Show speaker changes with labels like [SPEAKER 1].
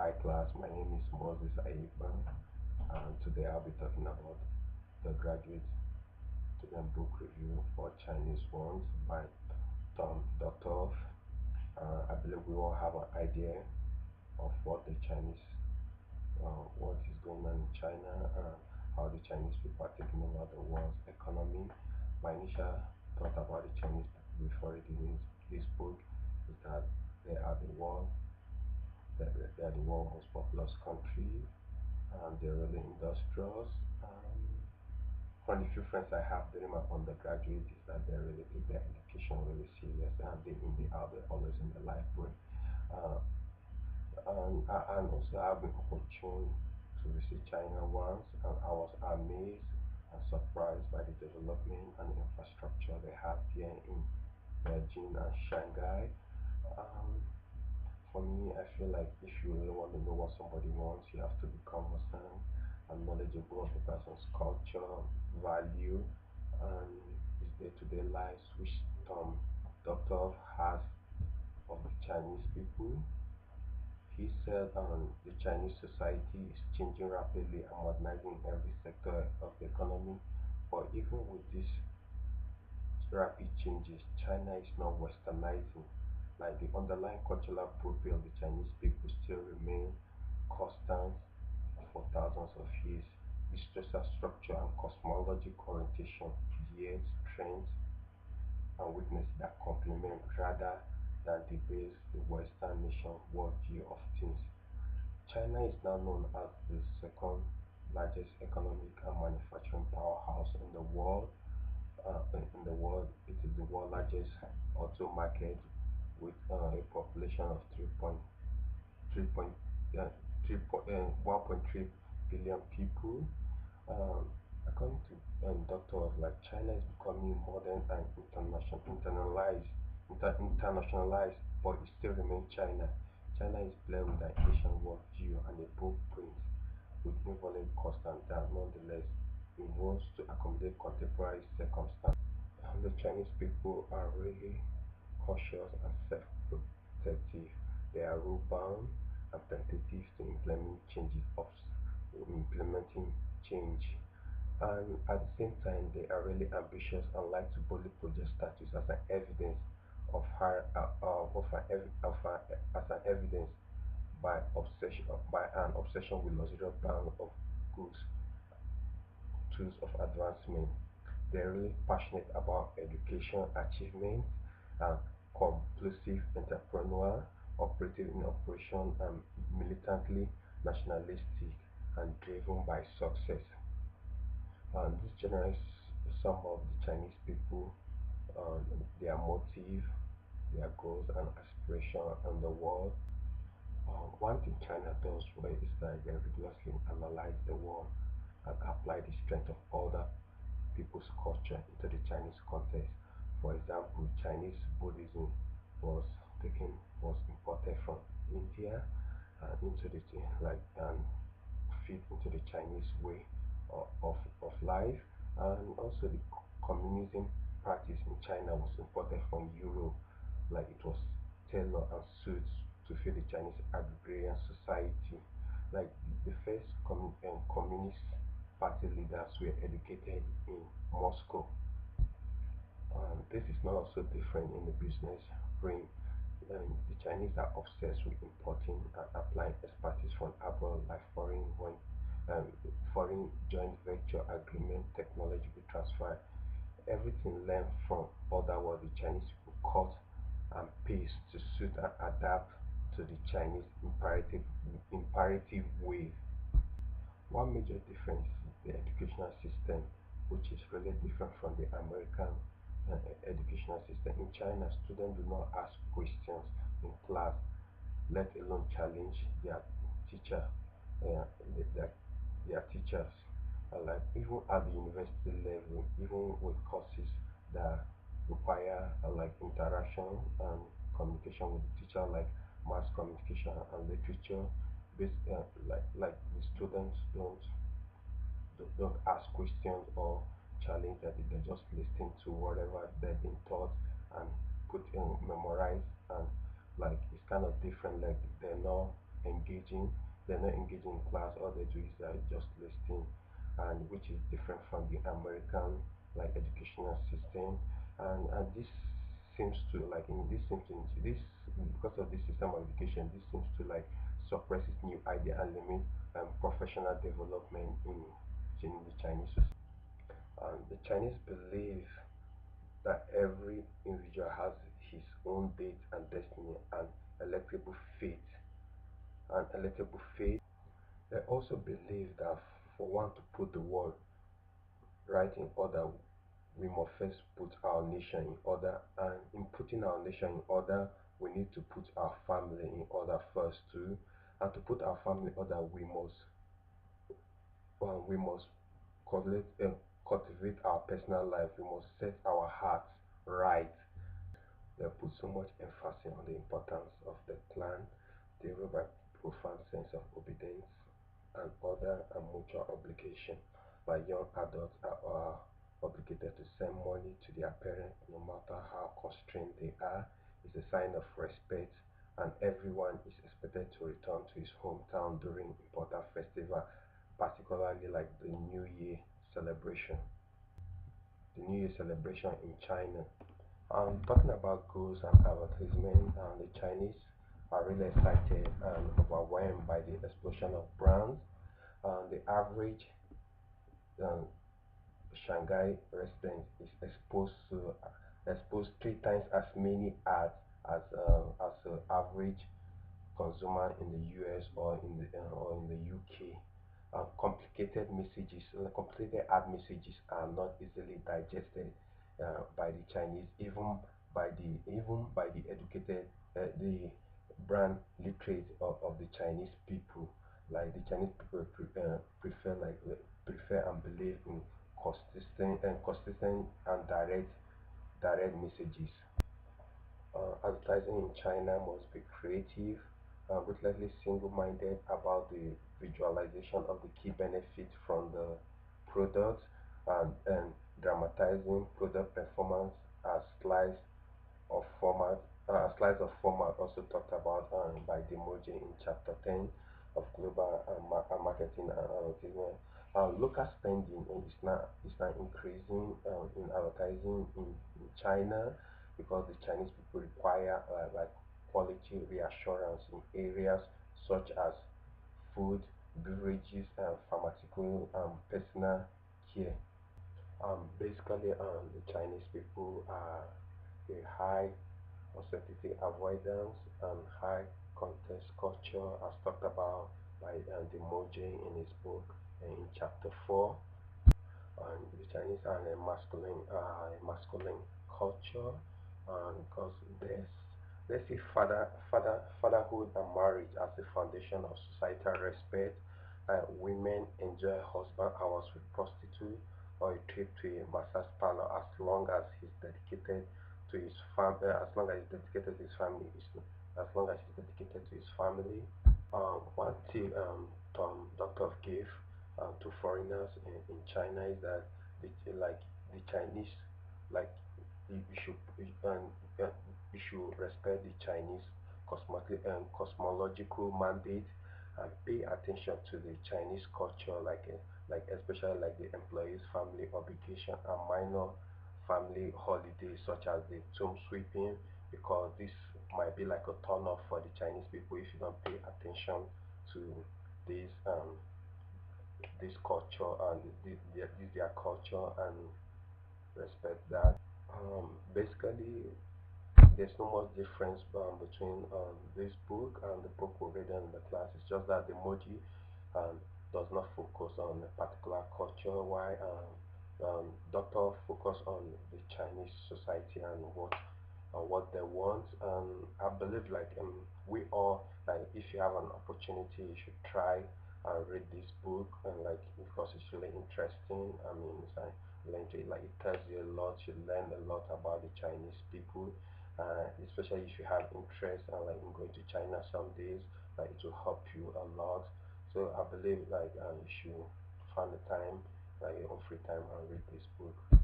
[SPEAKER 1] Hi class, my name is Moses Aiban, and today I'll be talking about the graduate student book review for Chinese ones by Tom Dr. I believe we all have an idea of what is going on in China, how the Chinese people are taking over the world's economy. My initial thought about the Chinese people before reading this book is that they are the world, they are the world most populous country, and they're really industrious. Um, from the few friends I have during my undergraduate is that they really take their education really serious and day in day out they're always in the library. Uh, and also I've been opportune to visit China once, and I was amazed and surprised by the development and infrastructure they have here in Beijing and Shanghai. Um, for me, I feel like if you really want to know what somebody wants, you have to become concerned and knowledgeable of the person's culture, value, and his day-to-day lives, which Doctor has of the Chinese people. He said the Chinese society is changing rapidly and modernizing every sector of the economy. But even with these rapid changes, China is not westernizing. Like the underlying cultural profile of the Chinese people still remain constant for thousands of years. The social structure and cosmological orientation, diets, trends, and weaknesses that complement rather than debase the Western nation worldview of things. China is now known as the second largest economic and manufacturing powerhouse in the world. It is the world largest auto market with a population of 3 point, uh, 1.3 billion people. Um, According to doctors, like China is becoming modern and internationalized, but it still remains China. China is blessed with an Asian worldview and a blueprint with involved constant that nonetheless it wants to accommodate contemporary circumstances. The Chinese people are really cautious and self-protective. They are rule-bound and tentative to implementing change. And at the same time, they are really ambitious and like to boldly project status as an evidence of her as an evidence by an obsession with luxurious brand of goods, tools of advancement. They're really passionate about education achievements and compulsive entrepreneur, operating in operation and militantly nationalistic and driven by success. And this generates some of the Chinese people, um, their motive, their goals and aspiration in the world. One thing China does well is that they rigorously analyze the world and apply the strength of other people's culture into the Chinese context. For example, Chinese Buddhism was was imported from India and into the fit into the Chinese way of life, and also the communism practice in China was imported from Europe, like it was tailored and suits to fit the Chinese agrarian society. Like the first communist party leaders were educated in Moscow. This is not also different in the business realm. The Chinese are obsessed with importing and applying expertise from abroad, like um, foreign joint venture agreement, technological transfer, everything learned from other world. The Chinese people cut and paste to suit and adapt to the Chinese imperative way. One major difference is the educational system, which is really different from the American educational system. In China, students do not ask questions in class, let alone challenge teacher, uh, their, their teachers. Like even at the university level, even with courses that require like interaction and communication with the teacher, like mass communication and literature, like the students don't ask questions or challenge that they just listen to whatever they've been taught and put in memorize, and like it's kind of different, like they're not engaging. They're not engaging in class. All they do is just listening, and which is different from the American like educational system. And this seems to like in this seems to this because of this system of education, this seems to like suppresses new idea and limit professional development in the Chinese society. And the Chinese believe that every individual has his own date and destiny and electable fate. And electable fate. They also believe that for one to put the world right in order, we must first put our nation in order. And in putting our nation in order, we need to put our family in order first too. And to put our family in order, we must cultivate, cultivate our personal life. We must set our hearts right. They put so much emphasis on the importance of the clan, driven by profound sense of obedience and order and mutual obligation. Like young adults are obligated to send money to their parents no matter how constrained they are. It's a sign of respect, and everyone is expected to return to his hometown during important festival, particularly like the New Year celebration. The New Year celebration in China. Talking about goods and advertisement, the Chinese are really excited and overwhelmed by the explosion of brands. The average um, Shanghai resident is exposed 3 times as many ads as average consumer in the US or in the UK. Complicated ad messages are not easily digested by the Chinese, even by the educated, the brand literate of the Chinese people. Like the Chinese people prefer and believe in consistent and direct messages. Advertising in China must be creative, ruthlessly single-minded about the visualization of the key benefits from the product, and dramatizing product performance as slides of format also talked about by Demoji in chapter 10 of global marketing and advertisement. Local spending is now increasing in advertising in China because the Chinese people require like quality reassurance in areas such as food, beverages, and pharmaceutical personal care. Basically, the Chinese people are a high uncertainty avoidance and high context culture, as talked about by Demoji in his book in chapter 4. The Chinese are a masculine culture, because they see fatherhood and marriage as the foundation of societal respect. Women enjoy husband hours with prostitute or a trip to a massage parlor as long as he's dedicated to his family. As long as he's dedicated to his family. One tip Dr. gave to foreigners in China is that like the Chinese, like you should you should respect the Chinese cosmological mandate and pay attention to the Chinese culture, like especially like the employees' family obligation and minor family holidays such as the tomb sweeping, because this might be like a turn off for the Chinese people if you don't pay attention to this this culture and their culture and respect that. Basically, there's no much difference between this book and the book we read in the class. It's just that the emoji um, does not focus on a particular culture, while Doctor focus on the Chinese society and what they want. And I believe like we all, like if you have an opportunity, you should try and read this book, and like because it's really interesting. I mean, it's like it tells you a lot. You learn a lot about the Chinese people, especially if you have interest and like in going to China some days. Like it will help you a lot. So I believe like you should find the time, like your own free time, and read this book.